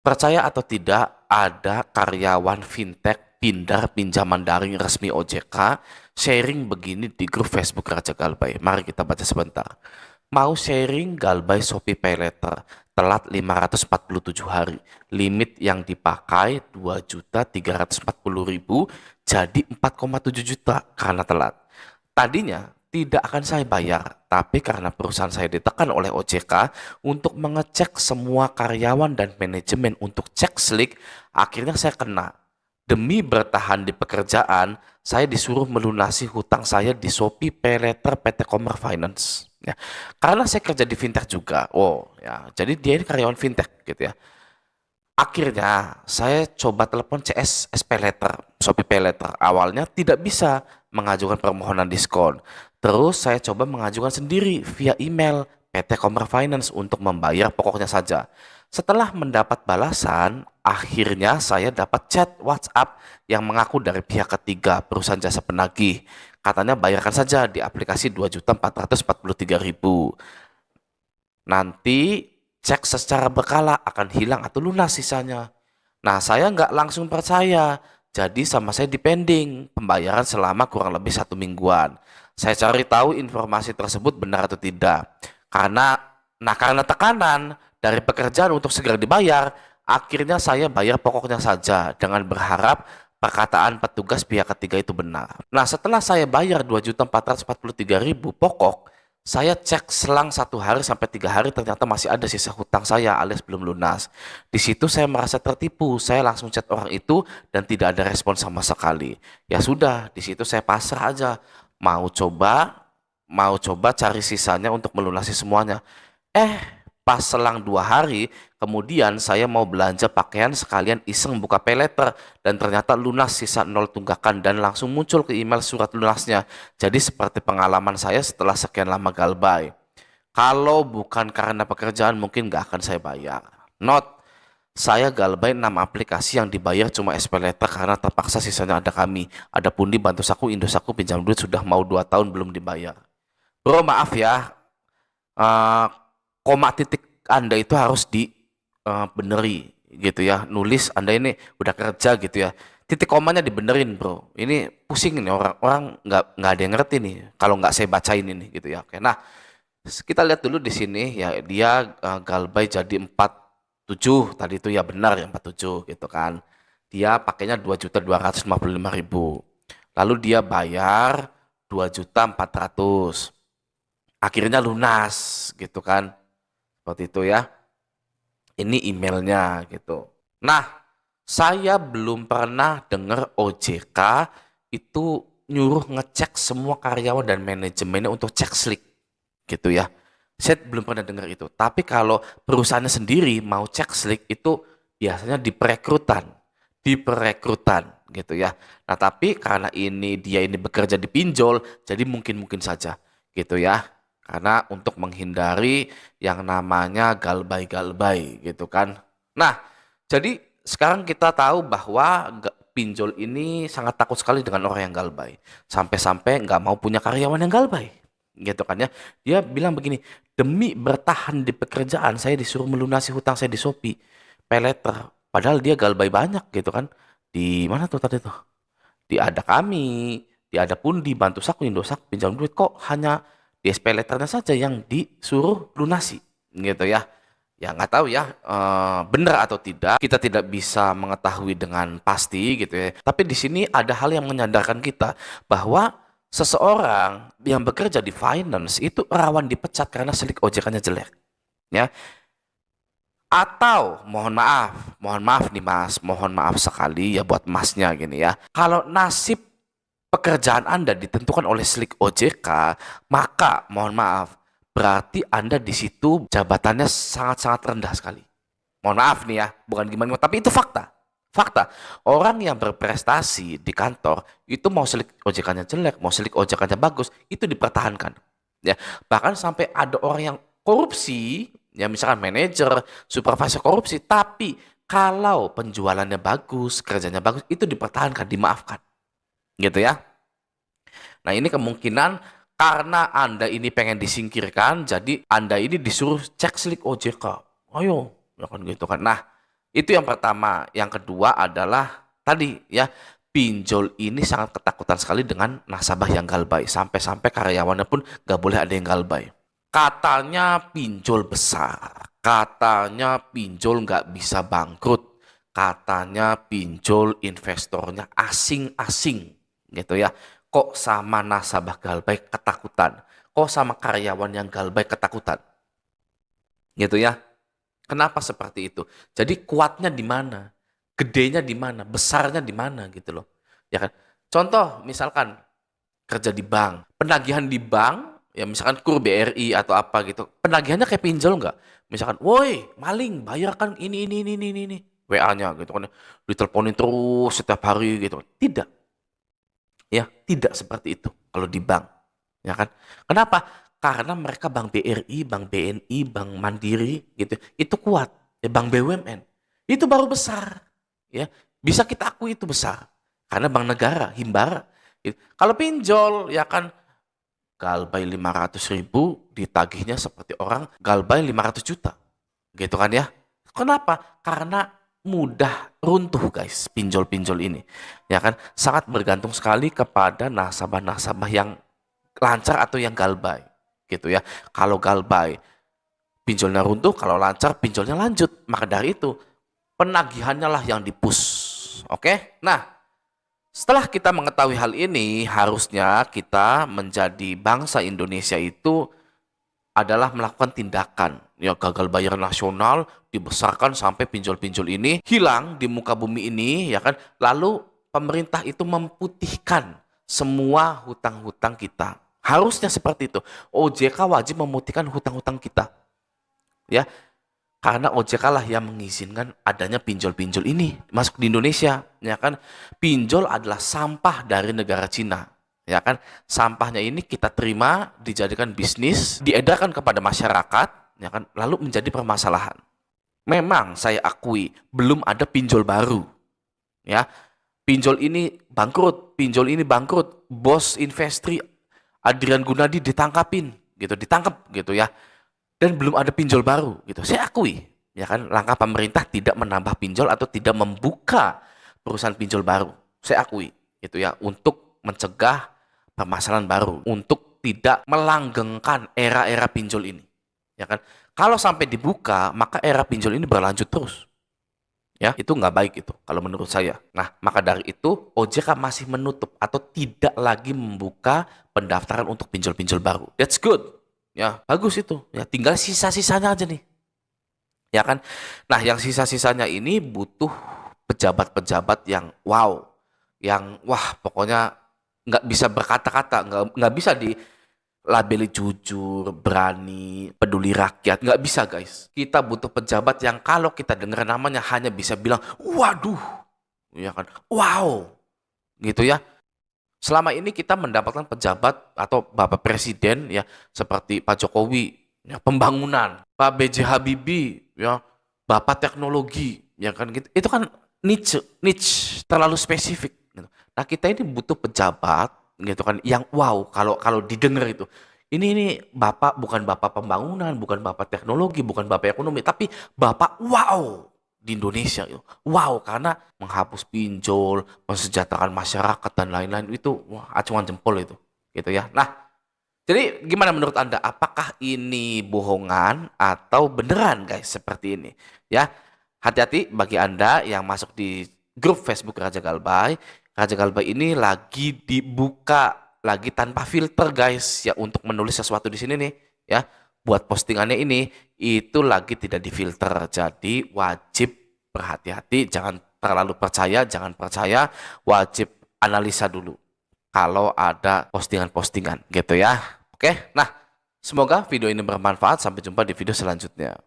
Percaya atau tidak, ada karyawan fintech Pindar pinjaman daring resmi OJK sharing begini di grup Facebook Raja Galbay. Mari kita baca sebentar. Mau sharing Galbay Shopee Paylater, telat 547 hari. Limit yang dipakai 2.340.000 jadi 4,7 juta karena telat. Tadinya tidak akan saya bayar, tapi karena perusahaan saya ditekan oleh OJK untuk mengecek semua karyawan dan manajemen untuk cek slik, akhirnya saya kena. Demi bertahan di pekerjaan, saya disuruh melunasi hutang saya di Shopee Paylater PT Commerce Finance. Ya, karena saya kerja di fintech juga. Oh, ya. Jadi dia ini karyawan fintech gitu ya. Akhirnya saya coba telepon CS Paylater, Shopee Paylater. Awalnya tidak bisa mengajukan permohonan diskon. Terus saya coba mengajukan sendiri via email PT Commerce Finance untuk membayar pokoknya saja. Setelah mendapat balasan, akhirnya saya dapat chat WhatsApp yang mengaku dari pihak ketiga perusahaan jasa penagih. Katanya bayarkan saja di aplikasi 2.443.000. Nanti cek secara berkala akan hilang atau lunas sisanya. Nah, saya nggak langsung percaya. Jadi sama saya dipending pembayaran selama kurang lebih 1 mingguan. Saya cari tahu informasi tersebut benar atau tidak. Karena, karena tekanan dari pekerjaan untuk segera dibayar, akhirnya saya bayar pokoknya saja dengan berharap perkataan petugas pihak ketiga itu benar. Nah, setelah saya bayar 2.443.000 pokok, saya cek selang 1 hari sampai 3 hari ternyata masih ada sisa hutang saya alias belum lunas. Di situ saya merasa tertipu. Saya langsung chat orang itu dan tidak ada respon sama sekali. Ya sudah, di situ saya pasrah aja. Mau coba, mau coba cari sisanya untuk melunasi semuanya. Pas selang 2 hari, kemudian saya mau belanja pakaian sekalian iseng buka paylater dan ternyata lunas sisa 0 tunggakan dan langsung muncul ke email surat lunasnya. Jadi seperti pengalaman saya setelah sekian lama galbay. Kalau bukan karena pekerjaan mungkin nggak akan saya bayar. Not, saya galbay 6 aplikasi yang dibayar cuma SPaylater karena terpaksa sisanya ada kami. Ada Pundi, Bantu Saku, Indosat pinjam duit sudah mau 2 tahun belum dibayar. Bro, maaf ya, eh, koma titik Anda itu harus dibeneri gitu ya. Nulis Anda ini udah kerja gitu ya. Titik komanya dibenerin, bro. Ini pusing nih orang-orang nggak ada yang ngerti nih kalau nggak saya bacain ini gitu ya. Oke. Nah, kita lihat dulu di sini ya dia galbay jadi 47 tadi itu ya benar ya 47 gitu kan. Dia pakainya 2.255.000. Lalu dia bayar 2.400.000. Akhirnya lunas gitu kan. Seperti itu ya. Ini emailnya gitu. Nah, saya belum pernah dengar OJK itu nyuruh ngecek semua karyawan dan manajemennya untuk cek slik gitu ya. Saya belum pernah dengar itu. Tapi kalau perusahaannya sendiri mau cek slik itu biasanya di perekrutan gitu ya. Nah, tapi karena dia ini bekerja di pinjol, jadi mungkin saja gitu ya. Karena untuk menghindari yang namanya galbay-galbay gitu kan. Nah, jadi sekarang kita tahu bahwa pinjol ini sangat takut sekali dengan orang yang galbay. Sampai-sampai nggak mau punya karyawan yang galbay. Gitu kan ya. Dia bilang begini, demi bertahan di pekerjaan saya disuruh melunasi hutang saya di Shopee Paylater. Padahal dia galbay banyak gitu kan. Di mana tuh tadi tuh? Di ada kami, di ada Pundi, Bantu Saku, Indosat, pinjam duit kok hanya di SP letternya saja yang disuruh lunasi gitu ya. Ya nggak tahu ya benar atau tidak kita tidak bisa mengetahui dengan pasti gitu ya. Tapi di sini ada hal yang menyadarkan kita bahwa seseorang yang bekerja di finance itu rawan dipecat karena slik OJK-nya jelek ya. Atau mohon maaf nih mas, mohon maaf sekali ya buat masnya gini ya. Kalau nasib pekerjaan Anda ditentukan oleh slik OJK, maka mohon maaf, berarti Anda di situ jabatannya sangat-sangat rendah sekali. Mohon maaf nih ya, bukan gimana, tapi itu fakta. Fakta. Orang yang berprestasi di kantor itu mau slik OJK-nya jelek, mau slik OJK-nya bagus, itu dipertahankan. Ya, bahkan sampai ada orang yang korupsi, ya misalkan manajer, supervisor korupsi, tapi kalau penjualannya bagus, kerjanya bagus, itu dipertahankan, dimaafkan gitu ya. Nah, ini kemungkinan karena Anda ini pengen disingkirkan, jadi Anda ini disuruh cek slik OJK. Ayo, ya kan gitu kan. Nah, Itu yang pertama. Yang kedua adalah tadi ya, pinjol ini sangat ketakutan sekali dengan nasabah yang galbay. Sampai-sampai karyawannya pun gak boleh ada yang galbay. Katanya pinjol besar. Katanya pinjol nggak bisa bangkrut. Katanya pinjol investornya asing-asing. Gitu ya. Kok sama nasabah galbay ketakutan? Kok sama karyawan yang galbay ketakutan? Gitu ya. Kenapa seperti itu? Jadi kuatnya di mana? Gedenya di mana? Besarnya di mana gitu loh. Ya kan? Contoh misalkan kerja di bank. Penagihan di bank, ya misalkan KUR BRI atau apa gitu. Penagihannya kayak pinjol nggak? Misalkan, woi maling bayarkan ini. WA-nya gitu kan. Diteleponin terus setiap hari gitu. Tidak. Ya, tidak seperti itu kalau di bank. Ya kan? Kenapa? Karena mereka bank BRI, bank BNI, bank Mandiri gitu. Itu kuat. Ya, bank BUMN. Itu baru besar. Ya, bisa kita akui itu besar. Karena bank negara, Himbara. Gitu. Kalau pinjol ya kan galbay 500.000 ditagihnya seperti orang galbay 500 juta. Gitu kan ya. Kenapa? Karena mudah runtuh guys pinjol-pinjol ini. Ya kan sangat bergantung sekali kepada nasabah-nasabah yang lancar atau yang galbay. Gitu ya. Kalau galbay pinjolnya runtuh, kalau lancar pinjolnya lanjut. Maka dari itu penagihannya lah yang dipus. Oke? Nah, setelah kita mengetahui hal ini, harusnya kita menjadi bangsa Indonesia itu adalah melakukan tindakan. Ya, gagal bayar nasional dibesarkan sampai pinjol-pinjol ini hilang di muka bumi ini, ya kan? Lalu pemerintah itu memutihkan semua hutang-hutang kita. Harusnya seperti itu. OJK wajib memutihkan hutang-hutang kita. Ya, karena OJK lah yang mengizinkan adanya pinjol-pinjol ini masuk di Indonesia, ya kan? Pinjol adalah sampah dari negara Cina, ya kan? Sampahnya ini kita terima, dijadikan bisnis, diedarkan kepada masyarakat, ya kan? Lalu menjadi permasalahan. Memang saya akui belum ada pinjol baru, ya. Pinjol ini bangkrut, bos Investri Adrian Gunadi ditangkap gitu ya. Dan belum ada pinjol baru gitu. Saya akui, ya kan, langkah pemerintah tidak menambah pinjol atau tidak membuka perusahaan pinjol baru. Saya akui itu ya untuk mencegah permasalahan baru, untuk tidak melanggengkan era-era pinjol ini. Ya kan? Kalau sampai dibuka, maka era pinjol ini berlanjut terus. Ya, itu nggak baik itu kalau menurut saya. Nah, maka dari itu OJK masih menutup atau tidak lagi membuka pendaftaran untuk pinjol-pinjol baru. That's good. Ya, bagus itu. Ya, tinggal sisa-sisanya aja nih. Ya kan? Nah, yang sisa-sisanya ini butuh pejabat-pejabat yang wow. Yang wah, pokoknya nggak bisa berkata-kata, nggak bisa dilabeli jujur, berani, peduli rakyat. Nggak bisa, guys. Kita butuh pejabat yang kalau kita dengar namanya hanya bisa bilang, waduh. Ya kan? Wow. Gitu ya. Selama ini kita mendapatkan pejabat atau Bapak Presiden ya seperti Pak Jokowi ya pembangunan, Pak B.J. Habibie ya Bapak teknologi ya kan gitu. Itu kan niche terlalu spesifik gitu. Nah, kita ini butuh pejabat gitu kan yang wow kalau didengar itu. Ini Bapak bukan Bapak pembangunan, bukan Bapak teknologi, bukan Bapak ekonomi, tapi Bapak wow di Indonesia itu. Wow, karena menghapus pinjol, mensejahterakan masyarakat dan lain-lain itu wah acungan jempol itu. Gitu ya. Nah, jadi gimana menurut Anda? Apakah ini bohongan atau beneran guys seperti ini? Ya. Hati-hati bagi Anda yang masuk di grup Facebook Raja Galbay. Raja Galbay ini lagi dibuka lagi tanpa filter guys ya untuk menulis sesuatu di sini nih ya. Buat postingannya ini itu lagi tidak difilter. Jadi wajib berhati-hati, jangan terlalu percaya, jangan percaya, wajib analisa dulu kalau ada postingan-postingan gitu ya. Oke, nah semoga video ini bermanfaat. Sampai jumpa di video selanjutnya.